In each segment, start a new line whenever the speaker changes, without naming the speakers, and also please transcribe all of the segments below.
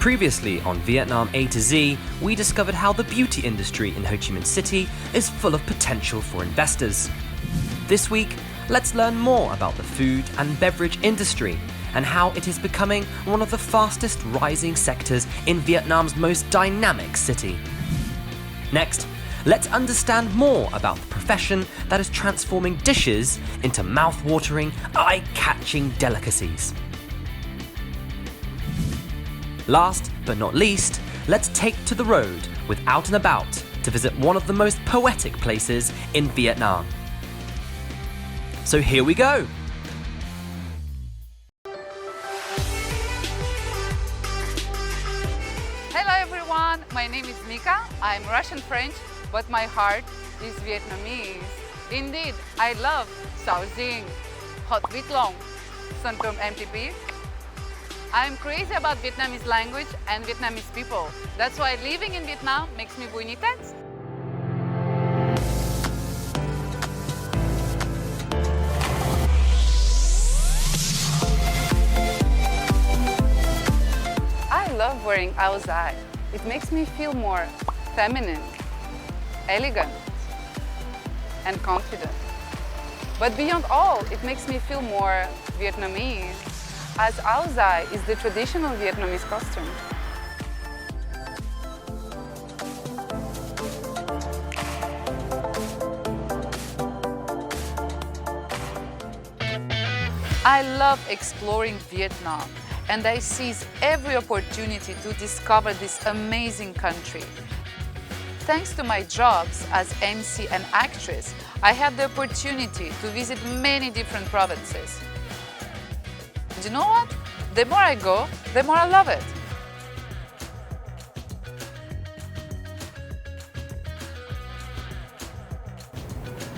Previously on Vietnam A to Z, we discovered how the beauty industry in Ho Chi Minh City is full of potential for investors. This week, let's learn more about the food and beverage industry and how it is becoming one of the fastest rising sectors in Vietnam's most dynamic city. Next, let's understand more about the profession that is transforming dishes into mouth-watering, eye-catching delicacies. Last but not least, let's take to the road with Out and About to visit one of the most poetic places in Vietnam. So here we go!
Hello everyone, my name is Mika. I'm Russian-French, but my heart is Vietnamese. Indeed, I love Sao Dinh, hot vịt long, Son Tôm MTP. I'm crazy about Vietnamese language and Vietnamese people. That's why living in Vietnam makes me vui intense. I love wearing áo dài. It makes me feel more feminine, elegant, and confident. But beyond all, it makes me feel more Vietnamese, as áo dài is the traditional Vietnamese costume. I love exploring Vietnam, and I seize every opportunity to discover this amazing country. Thanks to my jobs as MC and actress, I had the opportunity to visit many different provinces. And you know what? The more I go, the more I love it.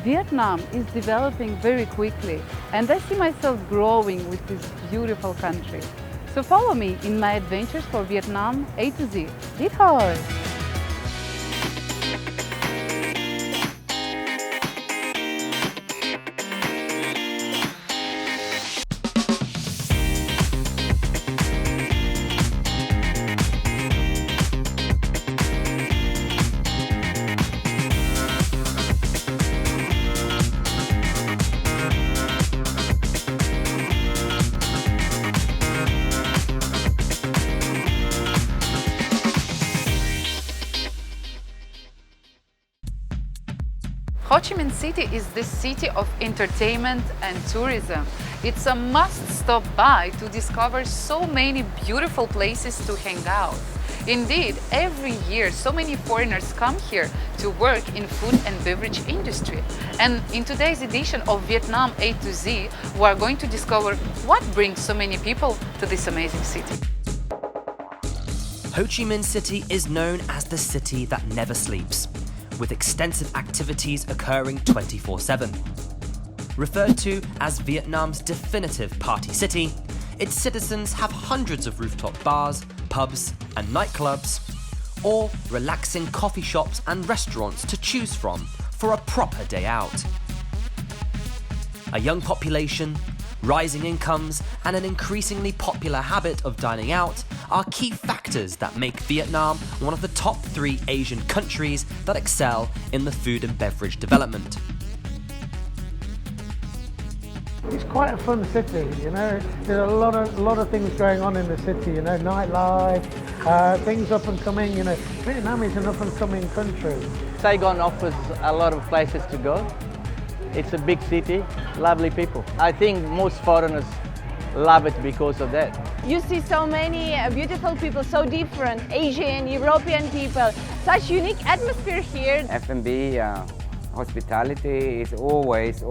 Vietnam is developing very quickly, and I see myself growing with this beautiful country. So follow me in my adventures for Vietnam A to Z. Đi thôi! Ho Chi Minh City is the city of entertainment and tourism. It's a must stop by to discover so many beautiful places to hang out. Indeed, every year so many foreigners come here to work in food and beverage industry. And in today's edition of Vietnam A to Z, we are going to discover what brings so many people to this amazing city.
Ho Chi Minh City is known as the city that never sleeps, with extensive activities occurring 24/7. Referred to as Vietnam's definitive party city, its citizens have hundreds of rooftop bars, pubs and nightclubs, or relaxing coffee shops and restaurants to choose from for a proper day out. A young population, rising incomes, and an increasingly popular habit of dining out are key factors that make Vietnam one of the top 3 Asian countries that excel in the food and beverage development.
It's quite a fun city, you know. There's a lot of things going on in the city, you know, nightlife, things up and coming, you know. Vietnam is an up and coming country.
Saigon offers a lot of places to go. It's a big city, lovely people. I think most foreigners love it because of that.
You see so many beautiful people, so different, Asian, European people, such unique atmosphere here.
F&B hospitality is always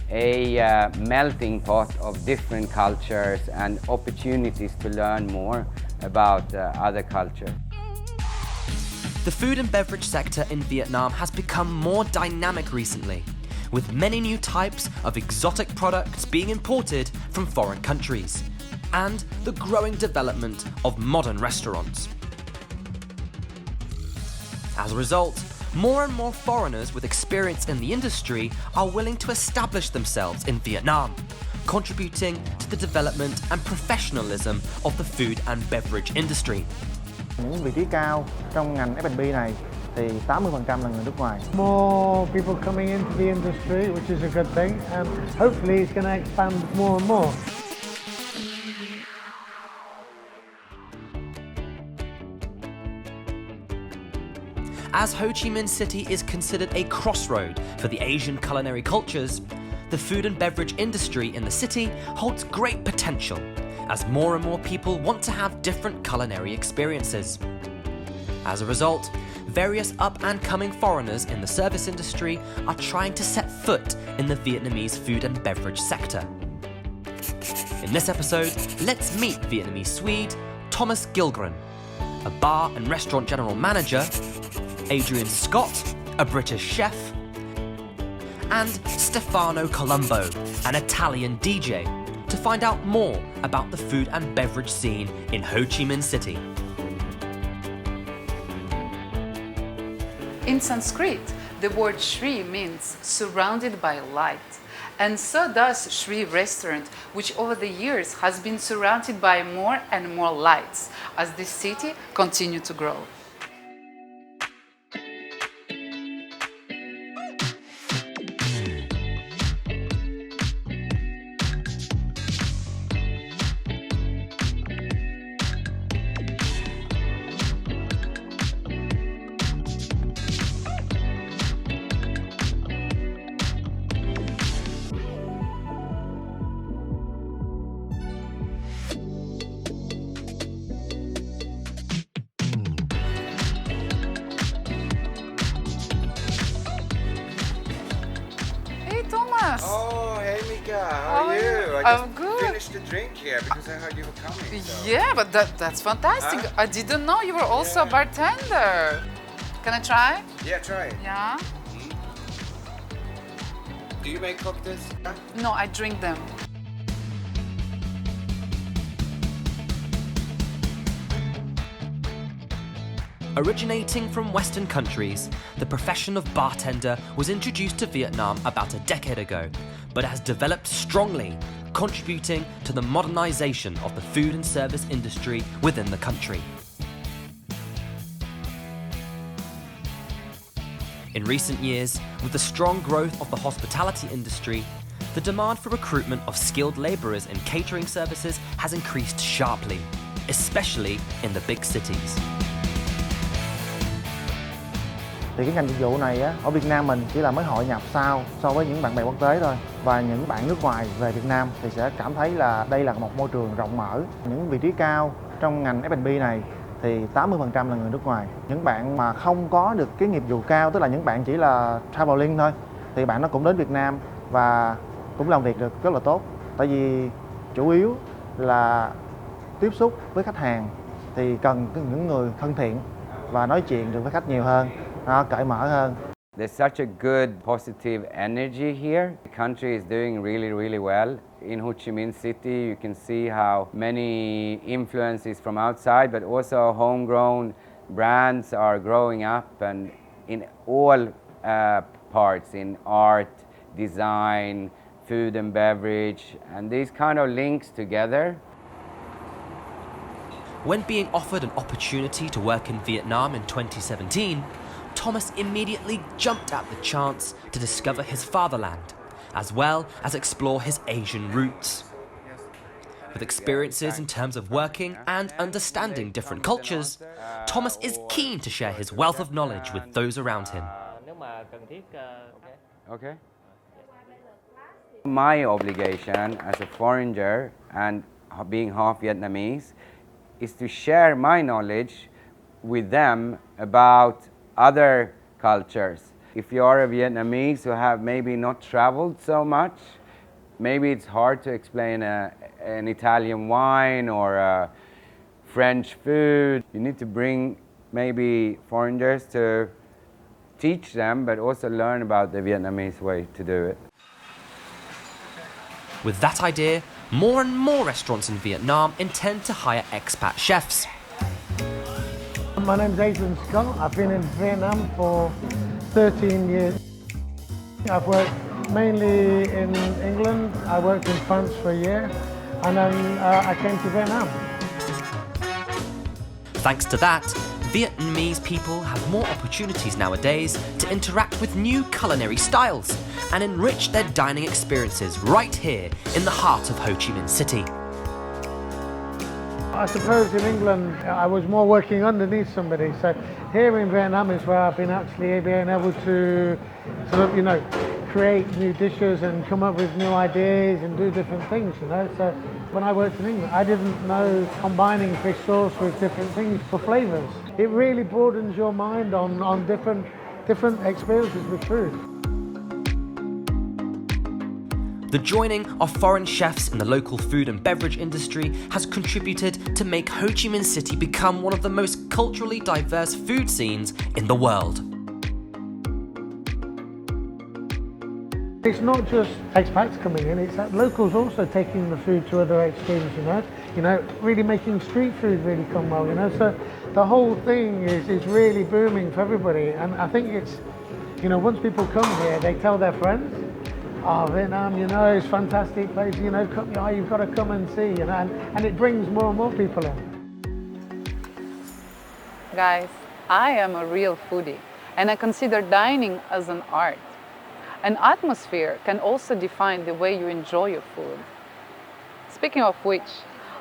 a melting pot of different cultures and opportunities to learn more about other cultures.
The food and beverage sector in Vietnam has become more dynamic recently, with many new types of exotic products being imported from foreign countries, and the growing development of modern restaurants. As a result, more and more foreigners with experience in the industry are willing to establish themselves in Vietnam, contributing to the development and professionalism of the food and beverage industry.
Những vị trí cao trong ngành F&B này thì 80% là người nước ngoài.
More people coming into the industry, which is a good thing, and hopefully it's going to expand more and more.
As Ho Chi Minh City is considered a crossroad for the Asian culinary cultures, the food and beverage industry in the city holds great potential as more and more people want to have different culinary experiences. As a result, various up-and-coming foreigners in the service industry are trying to set foot in the Vietnamese food and beverage sector. In this episode, let's meet Vietnamese Swede Thomas Gilgren, a bar and restaurant general manager, Adrian Scott, a British chef, and Stefano Colombo, an Italian DJ, to find out more about the food and beverage scene in Ho Chi Minh City.
In Sanskrit, the word Shri means surrounded by light. And so does Shri Restaurant, which over the years has been surrounded by more and more lights as the city continues to grow. Thomas.
Oh, hey Mika,
How
how are
are
you?
you?
I just
I'm good.
finished the drink here because I heard you were coming. So.
Yeah, but that's fantastic.
Huh?
I didn't know you were also a
Yeah.
bartender. Can I try?
Yeah, try it.
Yeah.
Do you make cocktails?
No, I drink them.
Originating from Western countries, the profession of bartender was introduced to Vietnam about a decade ago, but has developed strongly, contributing to the modernization of the food and service industry within the country. In recent years, with the strong growth of the hospitality industry, the demand for recruitment of skilled labourers in catering services has increased sharply, especially in the big cities.
Thì cái ngành dịch vụ này á, ở Việt Nam mình chỉ là mới hội nhập so với những bạn bè quốc tế thôi. Và những bạn nước ngoài về Việt Nam thì sẽ cảm thấy là đây là một môi trường rộng mở. Những vị trí cao trong ngành F&B này thì 80% là người nước ngoài. Những bạn mà không có được cái nghiệp vụ cao, tức là những bạn chỉ là traveling thôi, thì bạn nó cũng đến Việt Nam và cũng làm việc được rất là tốt. Tại vì chủ yếu là tiếp xúc với khách hàng thì cần những người thân thiện và nói chuyện được với khách nhiều hơn, cởi mở hơn.
There's such a good positive energy here. The country is doing really well. In Ho Chi Minh City, you can see how many influences from outside, but also homegrown brands are growing up, and in all parts, in art, design, food and beverage, and these kind of links together.
When being offered an opportunity to work in Vietnam in 2017, Thomas immediately jumped at the chance to discover his fatherland, as well as explore his Asian roots. With experiences in terms of working and understanding different cultures, Thomas is keen to share his wealth of knowledge with those around him.
Okay. My obligation as a foreigner and being half Vietnamese is to share my knowledge with them about other cultures. If you are a Vietnamese who have maybe not traveled so much, maybe it's hard to explain an Italian wine or a French food. You need to bring maybe foreigners to teach them, but also learn about the Vietnamese way to do it.
With that idea, more and more restaurants in Vietnam intend to hire expat chefs.
My name's Adrian Scott. I've been in Vietnam for 13 years. I've worked mainly in England. I worked in France for a year, and then I came to Vietnam.
Thanks to that, Vietnamese people have more opportunities nowadays to interact with new culinary styles and enrich their dining experiences right here in the heart of Ho Chi Minh City.
I suppose in England I was more working underneath somebody, so here in Vietnam is where I've been actually being able to sort of, create new dishes and come up with new ideas and do different things, So when I worked in England, I didn't know combining fish sauce with different things for flavours. It really broadens your mind on different experiences with food.
The joining of foreign chefs in the local food and beverage industry has contributed to make Ho Chi Minh City become one of the most culturally diverse food scenes in the world.
It's not just expats coming in, it's that locals also taking the food to other extremes, really making street food really come well, So the whole thing is really booming for everybody, and I think it's, once people come here, they tell their friends, "Oh, Vietnam, it's a fantastic place, you've got to come and see, and it brings more and more people in."
Guys, I am a real foodie, and I consider dining as an art. An atmosphere can also define the way you enjoy your food. Speaking of which,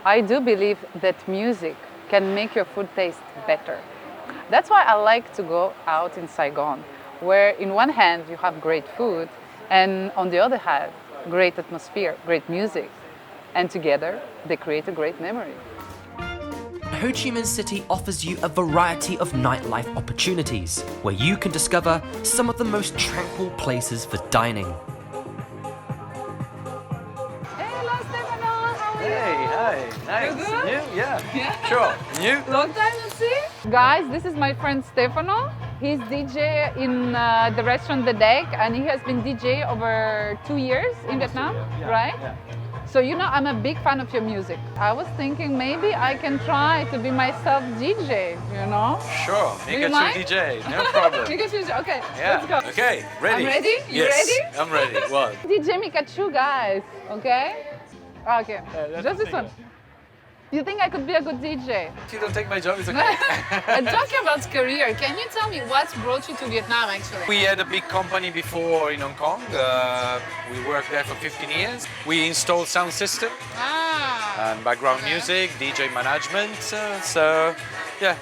I do believe that music can make your food taste better. That's why I like to go out in Saigon, where in one hand you have great food, and on the other hand, great atmosphere, great music. And together, they create a great memory.
Ho Chi Minh City offers you a variety of nightlife opportunities, where you can discover some of the most tranquil places for dining.
Hello, Stefano, how are you?
Hey, hi, nice.
You good?
You? Yeah.
Yeah.
Sure. And you?
Long time no see. Guys, this is my friend Stefano. He's DJ in the restaurant The Deck, and he has been DJ over 2 years in Vietnam, right?
Yeah.
So I'm a big fan of your music. I was thinking maybe I can try to be myself DJ,
Sure.
Do you
Pikachu
mind?
DJ, no problem.
Pikachu, okay,
Yeah.
let's go.
Okay, ready?
I'm ready? You
Yes,
ready?
I'm ready. What?
DJ Pikachu, guys, okay? Okay,
that's
just
the
this one. You think I could be a good DJ?
If you don't take my job, it's okay.
Talking about career, can you tell me what brought you to Vietnam actually?
We had a big company before in Hong Kong. We worked there for 15 years. We installed sound system and background music, DJ management.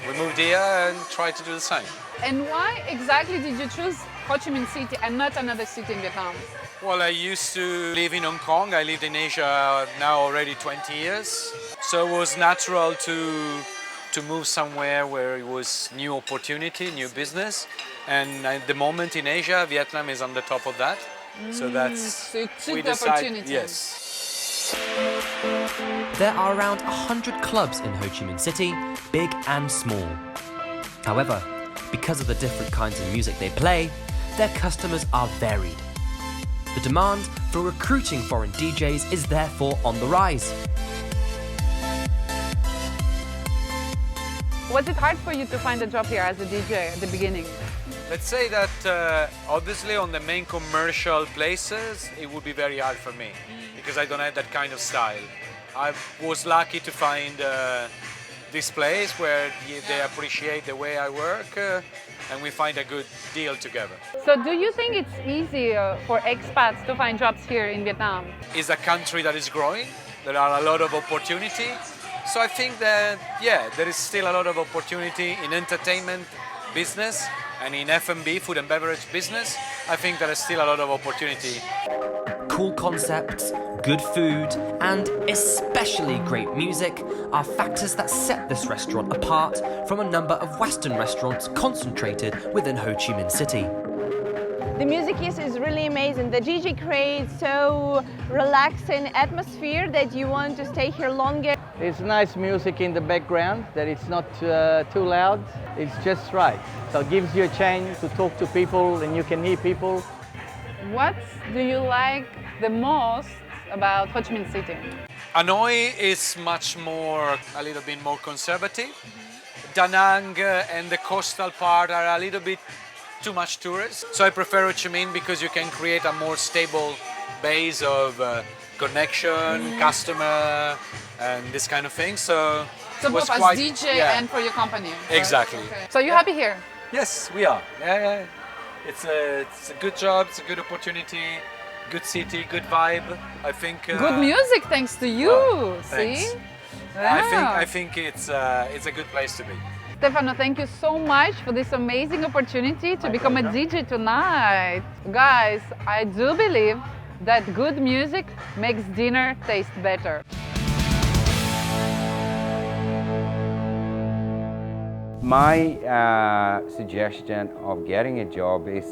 We moved here and tried to do the same.
And why exactly did you choose Ho Chi Minh City and not another city in Vietnam?
Well, I used to live in Hong Kong. I lived in Asia now already 20 years. So it was natural to move somewhere where it was new opportunity, new business. And at the moment in Asia, Vietnam is on the top of that. So
So you took
we
the
decided,
opportunity.
yes.
There are around 100 clubs in Ho Chi Minh City, big and small. However, because of the different kinds of music they play, their customers are varied. The demand for recruiting foreign DJs is therefore on the rise.
Was it hard for you to find a job here as a DJ at the beginning?
Let's say that obviously on the main commercial places, it would be very hard for me because I don't have that kind of style. I was lucky to find this place where they appreciate the way I work and we find a good deal together.
So do you think it's easy for expats to find jobs here in Vietnam?
It's a country that is growing. There are a lot of opportunity. So I think that, there is still a lot of opportunity in entertainment business and in F&B, food and beverage business. I think there is still a lot of opportunity.
Cool concepts, good food, and especially great music are factors that set this restaurant apart from a number of Western restaurants concentrated within Ho Chi Minh City.
The music is really amazing. The DJ creates so relaxing atmosphere that you want to stay here longer.
It's nice music in the background, that it's not too loud, it's just right. So it gives you a chance to talk to people and you can hear people.
What do you like the most about Ho Chi Minh City?
Hanoi is much more, a little bit more conservative. Da Nang and the coastal part are a little bit too much tourists. So I prefer Ho Chi Minh because you can create a more stable base of connection, customer, and this kind of thing. So it was
both as
quite,
DJ
yeah.
and for your company.
Exactly.
Okay. So you happy here?
Yes, we are. Yeah. It's a good job. It's a good opportunity. Good city, good vibe. I think.
Good music, thanks to you.
Thanks.
See? Yeah.
I think it's a good place to be.
Stefano, thank you so much for this amazing opportunity to become a DJ tonight. Guys, I do believe that good music makes dinner taste better.
My suggestion of getting a job is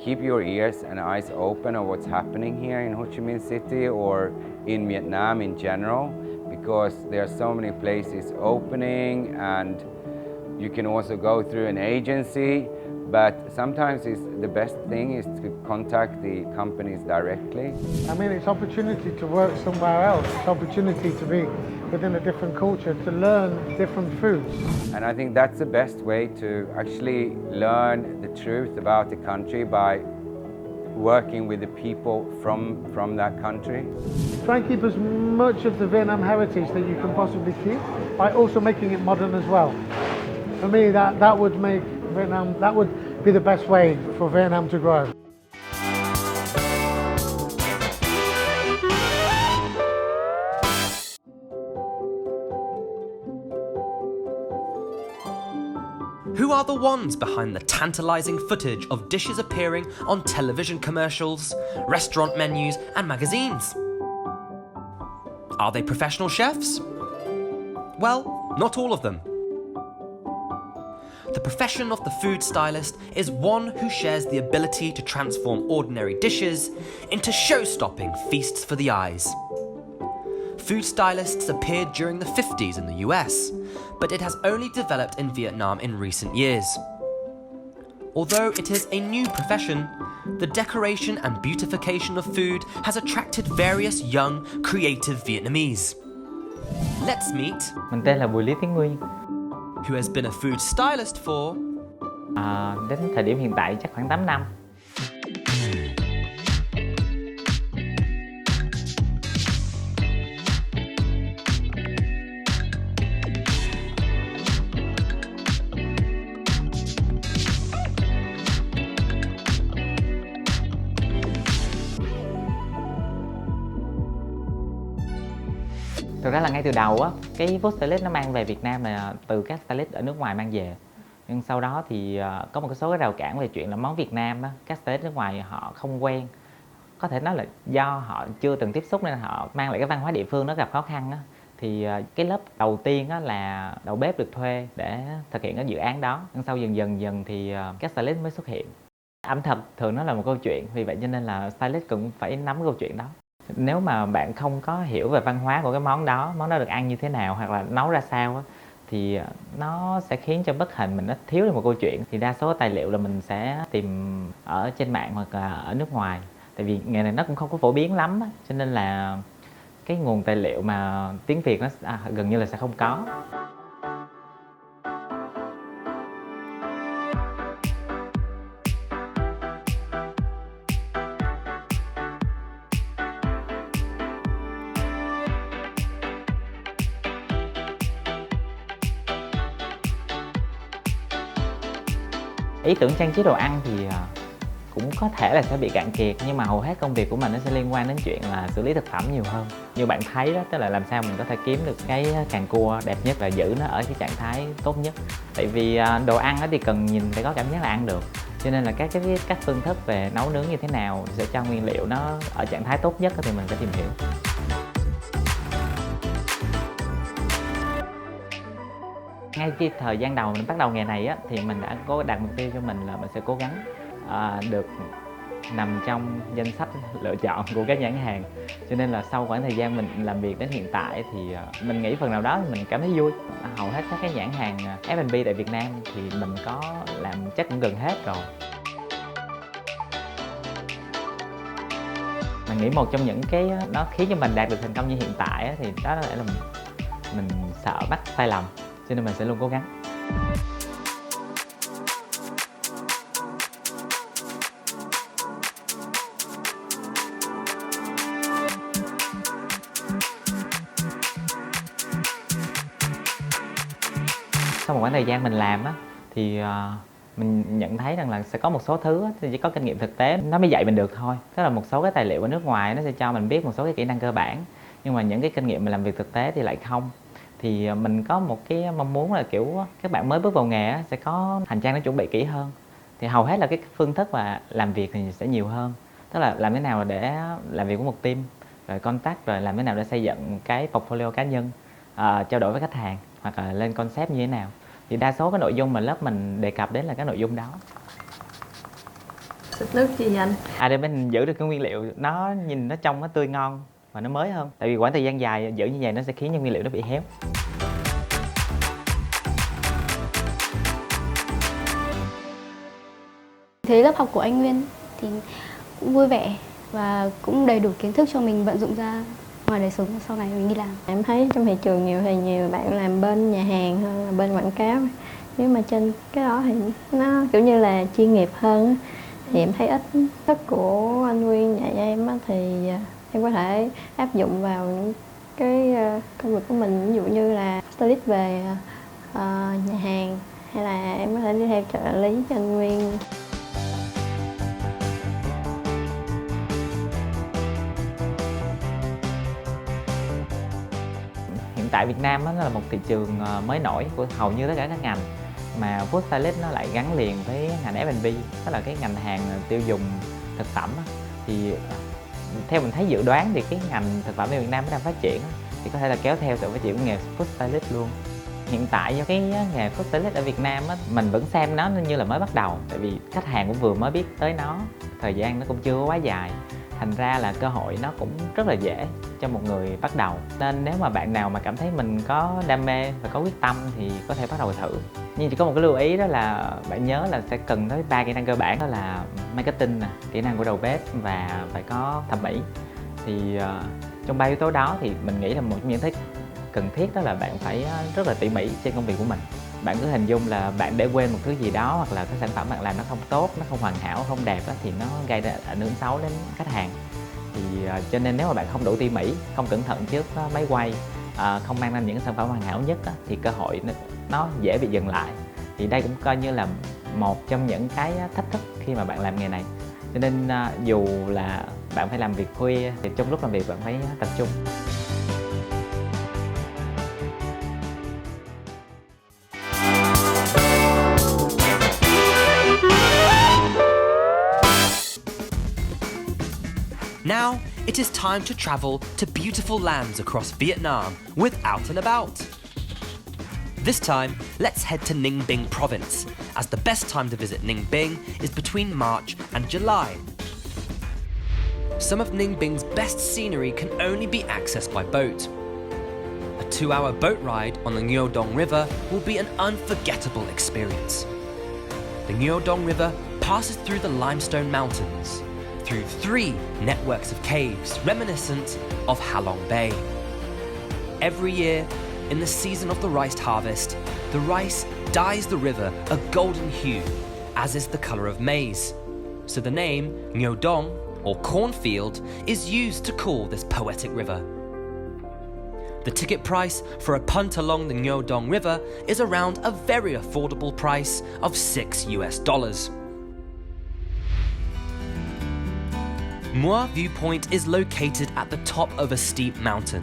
keep your ears and eyes open on what's happening here in Ho Chi Minh City or in Vietnam in general, because there are so many places opening, and you can also go through an agency, but sometimes the best thing is to contact the companies directly.
I mean, it's opportunity to work somewhere else. It's opportunity to be within a different culture, to learn different foods.
And I think that's the best way to actually learn the truth about the country, by working with the people from that country.
Try and keep as much of the Vietnam heritage that you can possibly keep, by also making it modern as well. For me, that would make Vietnam, that would be the best way for Vietnam to grow.
Who are the ones behind the tantalizing footage of dishes appearing on television commercials, restaurant menus, and magazines? Are they professional chefs? Well, not all of them. The profession of the food stylist is one who shares the ability to transform ordinary dishes into show-stopping feasts for the eyes. Food stylists appeared during the 50s in the US, but it has only developed in Vietnam in recent years. Although it is a new profession, the decoration and beautification of food has attracted various young, creative Vietnamese. Let's meet
Mình tên là Bùi Lý Tiến Nguyên.
who has been a food stylist for
Đến thời điểm hiện tại chắc khoảng 8 năm. Thực ra là ngay từ đầu á, cái food stylist nó mang về Việt Nam là từ các stylist ở nước ngoài mang về. Nhưng sau đó thì có một cái số cái rào cản về chuyện là món Việt Nam á, các stylist nước ngoài họ không quen. Có thể nói là do họ chưa từng tiếp xúc nên họ mang lại cái văn hóa địa phương nó gặp khó khăn á. Thì cái lớp đầu tiên á là đầu bếp được thuê để thực hiện cái dự án đó. Nhưng sau dần dần thì các stylist mới xuất hiện. Ẩm thực thường nó là một câu chuyện, vì vậy cho nên là stylist cũng phải nắm câu chuyện đó. Nếu mà bạn không có hiểu về văn hóa của cái món đó được ăn như thế nào hoặc là nấu ra sao á, thì nó sẽ khiến cho bức hình mình nó thiếu đi một câu chuyện. Thì đa số tài liệu là mình sẽ tìm ở trên mạng hoặc là ở nước ngoài. Tại vì nghề này nó cũng không có phổ biến lắm á, cho nên là cái nguồn tài liệu mà tiếng Việt nó gần như là sẽ không có. Ý tưởng trang trí đồ ăn thì cũng có thể là sẽ bị cạn kiệt, nhưng mà hầu hết công việc của mình nó sẽ liên quan đến chuyện là xử lý thực phẩm nhiều hơn. Như bạn thấy đó, tức là làm sao mình có thể kiếm được cái càng cua đẹp nhất và giữ nó ở cái trạng thái tốt nhất. Tại vì đồ ăn thì cần nhìn để có cảm giác là ăn được, cho nên là các phương thức về nấu nướng như thế nào sẽ cho nguyên liệu nó ở trạng thái tốt nhất thì mình phải tìm hiểu. Ngay khi thời gian đầu mình bắt đầu nghề này á, thì mình đã có đặt mục tiêu cho mình là mình sẽ cố gắng được nằm trong danh sách lựa chọn của các nhãn hàng. Cho nên là sau khoảng thời gian mình làm việc đến hiện tại thì mình nghĩ phần nào đó mình cảm thấy vui. Hầu hết các cái nhãn hàng F&B tại Việt Nam thì mình có làm chắc cũng gần hết rồi. Mình nghĩ một trong những cái nó khiến cho mình đạt được thành công như hiện tại thì đó là mình sợ mắc sai lầm, cho nên mình sẽ luôn cố gắng. sau một khoảng thời gian mình làm á, thì mình nhận thấy rằng là sẽ có một số thứ á, thì chỉ có kinh nghiệm thực tế nó mới dạy mình được thôi. Tức là một số cái tài liệu ở nước ngoài nó sẽ cho mình biết một số cái kỹ năng cơ bản, nhưng mà những cái kinh nghiệm mình làm việc thực tế thì lại không. Thì mình có một cái mong muốn là kiểu các bạn mới bước vào nghề á, sẽ có hành trang nó chuẩn bị kỹ hơn. Thì hầu hết là cái phương thức mà làm việc thì sẽ nhiều hơn. Tức là làm thế nào để làm việc với một team, rồi contact, rồi làm thế nào để xây dựng cái portfolio cá nhân, trao đổi với khách hàng, hoặc là lên concept như thế nào. Thì đa số cái nội dung mà lớp mình đề cập đến là cái nội dung đó.
Xịt nước gì anh?
Để mình giữ được cái nguyên liệu nó nhìn nó trông nó tươi ngon và nó mới hơn. Tại vì khoảng thời gian dài giữ như vậy nó sẽ khiến cho nguyên liệu nó bị héo.
Thấy lớp học của anh Nguyên thì cũng vui vẻ và cũng đầy đủ kiến thức cho mình vận dụng ra ngoài đời sống sau này mình đi làm.
Em thấy trong thị trường nhiều bạn làm bên nhà hàng hơn là bên quảng cáo. Nếu mà trên cái đó thì nó kiểu như là chuyên nghiệp hơn thì em thấy ít. Cách của anh Nguyên dạy em thì em có thể áp dụng vào những cái công việc của mình, ví dụ như là stylist về nhà hàng, hay là em có thể đi theo trợ lý cho anh Nguyên.
Hiện tại Việt Nam nó là một thị trường mới nổi của hầu như tất cả các ngành, mà food stylist nó lại gắn liền với ngành F&B, tức là cái ngành hàng tiêu dùng thực phẩm. Thì theo mình thấy dự đoán thì cái ngành thực phẩm ở Việt Nam nó đang phát triển, thì có thể là kéo theo sự phát triển của nghề food stylist luôn. Hiện tại do cái nghề food stylist ở Việt Nam á, mình vẫn xem nó như là mới bắt đầu, tại vì khách hàng cũng vừa mới biết tới nó, thời gian nó cũng chưa quá dài, thành ra là cơ hội nó cũng rất là dễ cho một người bắt đầu. Nên nếu mà bạn nào mà cảm thấy mình có đam mê và có quyết tâm thì có thể bắt đầu thử. Nhưng chỉ có một cái lưu ý, đó là bạn nhớ là sẽ cần tới 3 kỹ năng cơ bản, đó là marketing, kỹ năng của đầu bếp và phải có thẩm mỹ. Thì trong 3 yếu tố đó thì mình nghĩ là một trong những thứ cần thiết đó là bạn phải rất là tỉ mỉ trên công việc của mình. Bạn cứ hình dung là bạn để quên một thứ gì đó, hoặc là cái sản phẩm bạn làm nó không tốt, nó không hoàn hảo, không đẹp á, thì nó gây ra ảnh hưởng xấu đến khách hàng. Thì cho nên nếu mà bạn không đủ tỉ mỉ, không cẩn thận trước máy quay, không mang ra những sản phẩm hoàn hảo nhất á, thì cơ hội nó dễ bị dừng lại. Thì đây cũng coi như là một trong những cái thách thức khi mà bạn làm nghề này. Cho nên dù là bạn phải làm việc khuya thì trong lúc làm việc bạn phải tập trung.
Now, it is time to travel to beautiful lands across Vietnam with Out and About. This time, let's head to Ninh Bình province, as the best time to visit Ninh Bình is between March and July. Some of Ninh Bing's best scenery can only be accessed by boat. A 2-hour boat ride on the Ngo Dong River will be an unforgettable experience. The Ngo Dong River passes through the limestone mountains, through 3 networks of caves reminiscent of Halong Bay. Every year, in the season of the rice harvest, the rice dyes the river a golden hue, as is the colour of maize. So the name Ngo Dong, or cornfield, is used to call this poetic river. The ticket price for a punt along the Ngo Dong River is around a very affordable price of $6. Mua Viewpoint is located at the top of a steep mountain,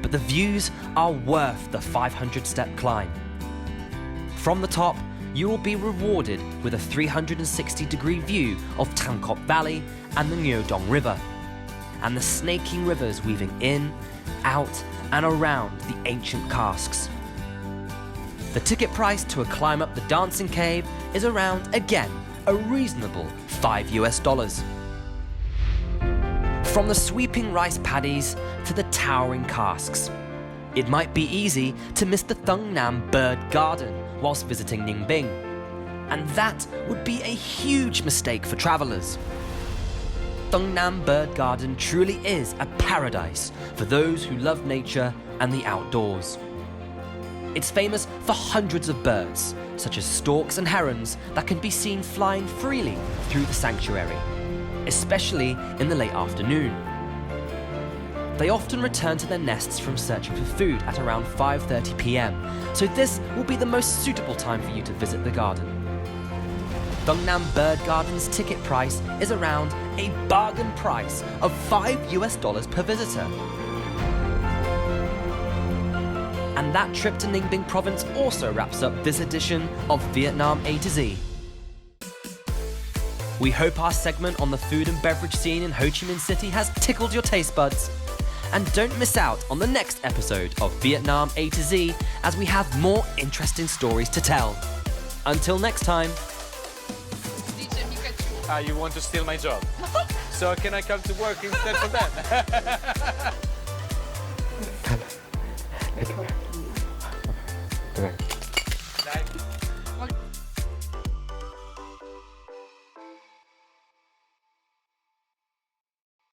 but the views are worth the 500-step climb. From the top, you will be rewarded with a 360-degree view of Tam Kop Valley and the Ngo Dong River, and the snaking rivers weaving in, out, and around the ancient casks. The ticket price to a climb up the dancing cave is around, again, a reasonable $5. From the sweeping rice paddies to the towering casks, it might be easy to miss the Thung Nam Bird Garden whilst visiting Ninh Bình, and that would be a huge mistake for travellers. Thung Nam Bird Garden truly is a paradise for those who love nature and the outdoors. It's famous for hundreds of birds, such as storks and herons, that can be seen flying freely through the sanctuary, especially in the late afternoon. they often return to their nests from searching for food at around 5:30 p.m, so this will be the most suitable time for you to visit the garden. Thungnam Bird Garden's ticket price is around a bargain price of $5 per visitor. And that trip to Ninh Bình province also wraps up this edition of Vietnam A to Z. We hope our segment on the food and beverage scene in Ho Chi Minh City has tickled your taste buds. And don't miss out on the next episode of Vietnam A to Z, as we have more interesting stories to tell. Until next time.
You want to steal my job? So can I come to work instead of them?
Okay.